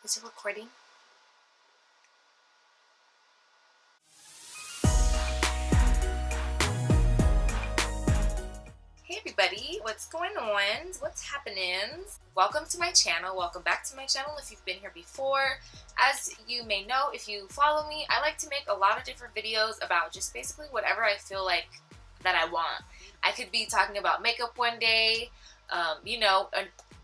Is it recording? Hey everybody, what's going on? What's happening? Welcome to my channel. Welcome back to my channel if you've been here before. As you may know, if you follow me, I like to make a lot of different videos about just basically whatever I feel like that I want. I could be talking about makeup one day,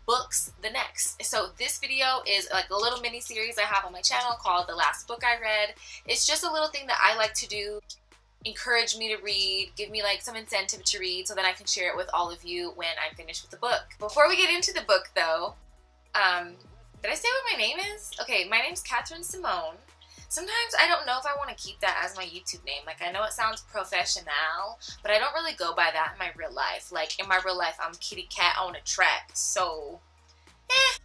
books the next. So this video is like a little mini series I have on my channel called The Last Book I Read. It's just a little thing that I like to do, encourage me to read, give me like some incentive to read so that I can share it with all of you when I'm finished with the book. Before we get into the book though, did I say what my name is? Okay, my name's Catherine Simone. Sometimes I don't know if I want to keep that as my YouTube name. Like, I know it sounds professional, but I don't really go by that in my real life. Like, in my real life, I'm kitty cat on a track, so,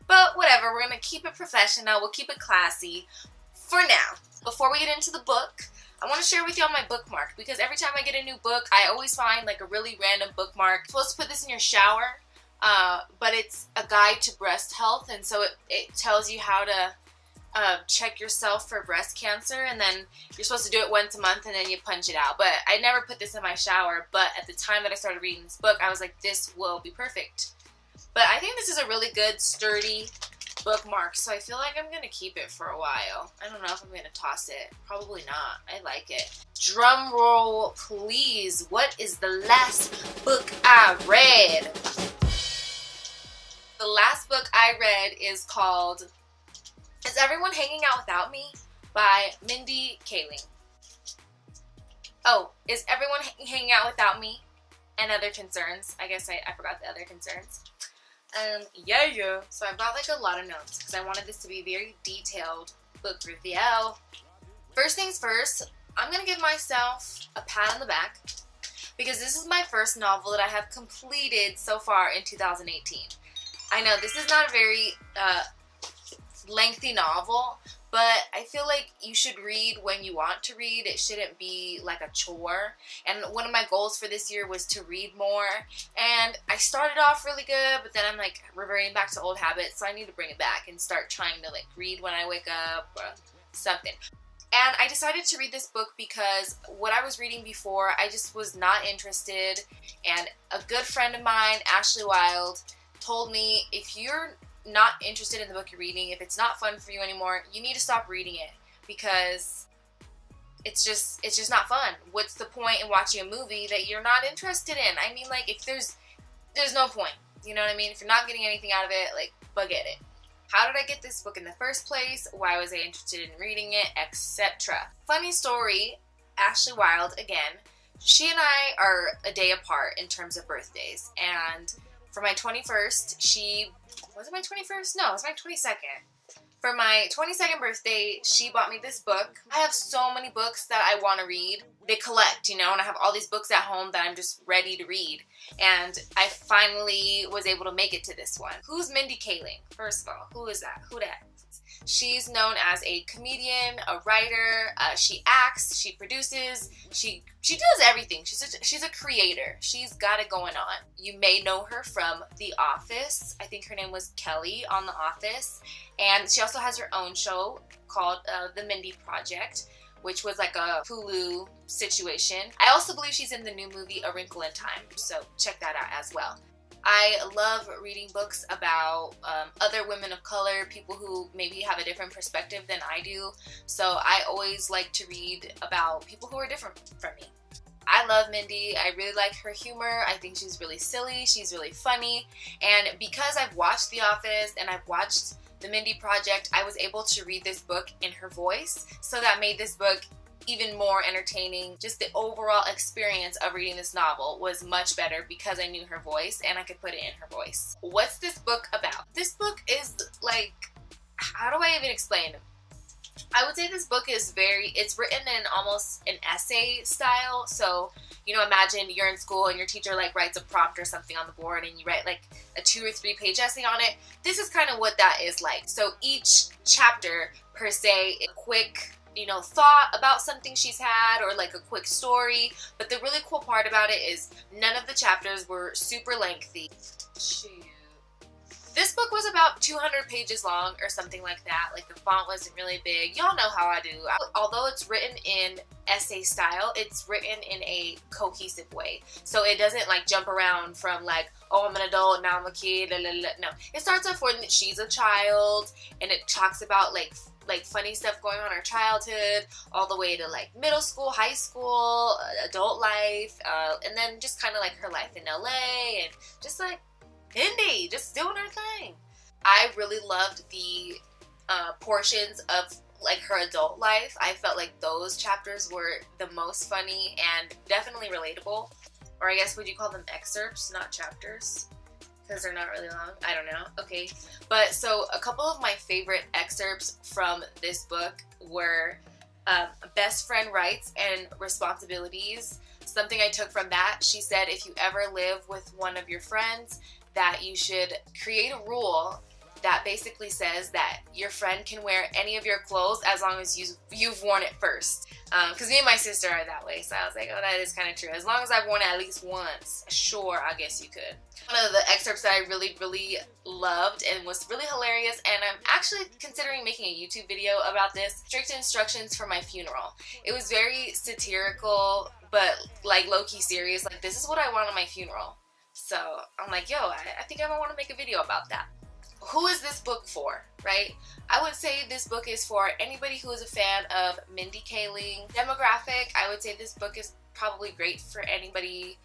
but whatever. We're going to keep it professional. We'll keep it classy for now. Before we get into the book, I want to share with y'all my bookmark, because every time I get a new book, I always find like a really random bookmark. You're supposed to put this in your shower, but it's a guide to breast health, and so it tells you how to check yourself for breast cancer, and then you're supposed to do it once a month and then you punch it out. But I never put this in my shower, but at the time that I started reading this book, I was like, this will be perfect. But I think this is a really good, sturdy bookmark, so I feel like I'm gonna keep it for a while. I don't know if I'm gonna toss it. Probably not. I like it. Drum roll, please. What is the last book I read? The last book I read is called Is Everyone Hanging Out Without Me? By Mindy Kaling. Oh, Is Everyone Hanging Out Without Me? And Other Concerns. I guess I forgot the other concerns. Yeah. So I brought like a lot of notes because I wanted this to be a very detailed book review. First things first, I'm going to give myself a pat on the back because this is my first novel that I have completed so far in 2018. I know this is not a very lengthy novel, but I feel like you should read when you want to read. It shouldn't be like a chore. And one of my goals for this year was to read more, and I started off really good, but then I'm like reverting back to old habits, so I need to bring it back and start trying to like read when I wake up or something. And I decided to read this book because what I was reading before, I just was not interested, and a good friend of mine, Ashley Wilde, told me if you're not interested in the book you're reading, if it's not fun for you anymore, you need to stop reading it because it's just not fun. What's the point in watching a movie that you're not interested in? I mean, like, if there's no point, you know what I mean? If you're not getting anything out of it, like, forget it. How did I get this book in the first place? Why was I interested in reading it, etc. Funny story, Ashley Wilde, again, she and I are a day apart in terms of birthdays, and for my 21st, was it my 21st? No, it was my 22nd. For my 22nd birthday, she bought me this book. I have so many books that I want to read. They collect, and I have all these books at home that I'm just ready to read. And I finally was able to make it to this one. Who's Mindy Kaling? First of all, who is that? Who that? She's known as a comedian, a writer. She acts, she produces, she does everything. She's a creator. She's got it going on. You may know her from The Office. I think her name was Kelly on The Office. And she also has her own show called The Mindy Project, which was like a Hulu situation. I also believe she's in the new movie A Wrinkle in Time, so check that out as well. I love reading books about other women of color, people who maybe have a different perspective than I do. So I always like to read about people who are different from me. I love Mindy. I really like her humor. I think she's really silly. She's really funny. And because I've watched The Office and I've watched The Mindy Project, I was able to read this book in her voice. So that made this book even more entertaining. Just the overall experience of reading this novel was much better because I knew her voice and I could put it in her voice. What's this book about? This book is like, how do I even explain it? I would say this book is it's written in almost an essay style. So, imagine you're in school and your teacher like writes a prompt or something on the board and you write like a 2 or 3 page essay on it. This is kind of what that is like. So each chapter per se, a quick thought about something she's had or like a quick story. But the really cool part about it is none of the chapters were super lengthy. Shoot. This book was about 200 pages long or something like that. Like, the font wasn't really big. Y'all know how I do. Although it's written in essay style, it's written in a cohesive way. So it doesn't like jump around from like, oh, I'm an adult, now I'm a kid, no. It starts off when she's a child, and it talks about like funny stuff going on in her childhood, all the way to like middle school, high school, adult life, and then just kind of like her life in LA, and just like Mindy just doing her thing. I really loved the portions of like her adult life. I felt like those chapters were the most funny and definitely relatable. Or I guess, would you call them excerpts, not chapters? Because they're not really long. I don't know. Okay. But so a couple of my favorite excerpts from this book were Best Friend Rights and Responsibilities. Something I took from that, she said if you ever live with one of your friends, that you should create a rule that basically says that your friend can wear any of your clothes as long as you've worn it first. Because me and my sister are that way, so I was like, oh, that is kind of true. As long as I've worn it at least once, sure, I guess you could. One of the excerpts that I really, really loved and was really hilarious, and I'm actually considering making a YouTube video about this, Strict Instructions for My Funeral. It was very satirical, but like low-key serious. Like, this is what I want on my funeral. So I'm like, yo, I think I might want to make a video about that. Who is this book for, right? I would say this book is for anybody who is a fan of Mindy Kaling. Demographic, I would say this book is probably great for anybody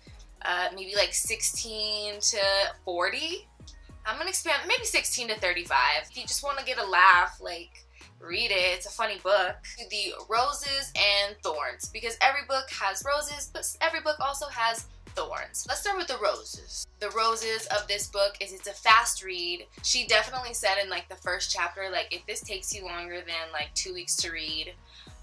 maybe like 16 to 40. I'm gonna expand, maybe 16 to 35. If you just want to get a laugh, like, read it. It's a funny book. The Roses and Thorns, because every book has roses, but every book also has thorns. Let's start with the roses. The roses of this book is it's a fast read. She definitely said in like the first chapter, like, if this takes you longer than like 2 weeks to read,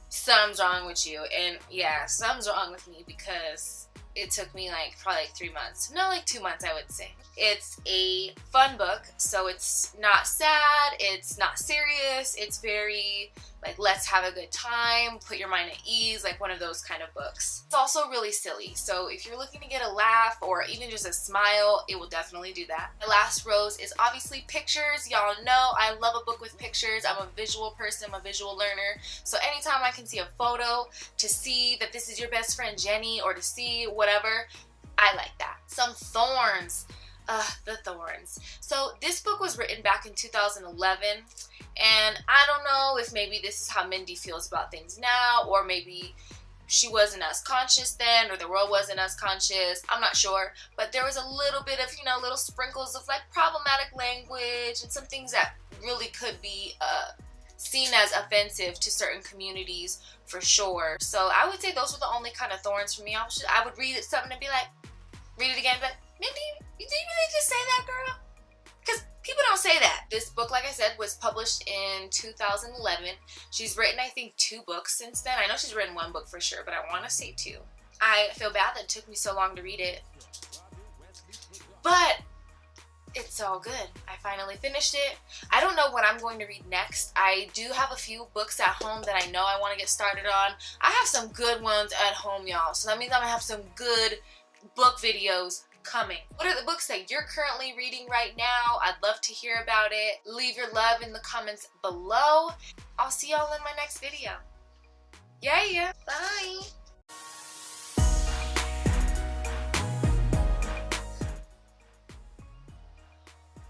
something's wrong with you. And yeah, something's wrong with me, because it took me like probably like 3 months. No, like 2 months, I would say. It's a fun book, so it's not sad, it's not serious, it's very like, let's have a good time, put your mind at ease, like one of those kind of books. It's also really silly, so if you're looking to get a laugh or even just a smile, it will definitely do that. The last rose is obviously pictures. Y'all know I love a book with pictures. I'm a visual person, I'm a visual learner, so anytime I can see a photo to see that this is your best friend Jenny, or to see whatever, I like that. Some thorns. The thorns. So this book was written back in 2011, and I don't know if maybe this is how Mindy feels about things now, or maybe she wasn't as conscious then, or the world wasn't as conscious. I'm not sure, but there was a little bit of, you know, little sprinkles of like problematic language and some things that really could be seen as offensive to certain communities for sure. So I would say those were the only kind of thorns for me. I would read something and be like, read it again, but Mindy, did you really just say that, girl? Because people don't say that. This book, like I said, was published in 2011. She's written, I think, 2 books since then. I know she's written 1 book for sure, but I want to say 2. I feel bad that it took me so long to read it, but it's all good. I finally finished it. I don't know what I'm going to read next. I do have a few books at home that I know I want to get started on. I have some good ones at home, y'all, so that means I'm going to have some good book videos coming. What are the books that you're currently reading right now? I'd love to hear about it. Leave your love in the comments below. I'll see y'all in my next video. Yeah. Bye.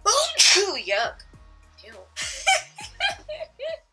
Ooh, yuck.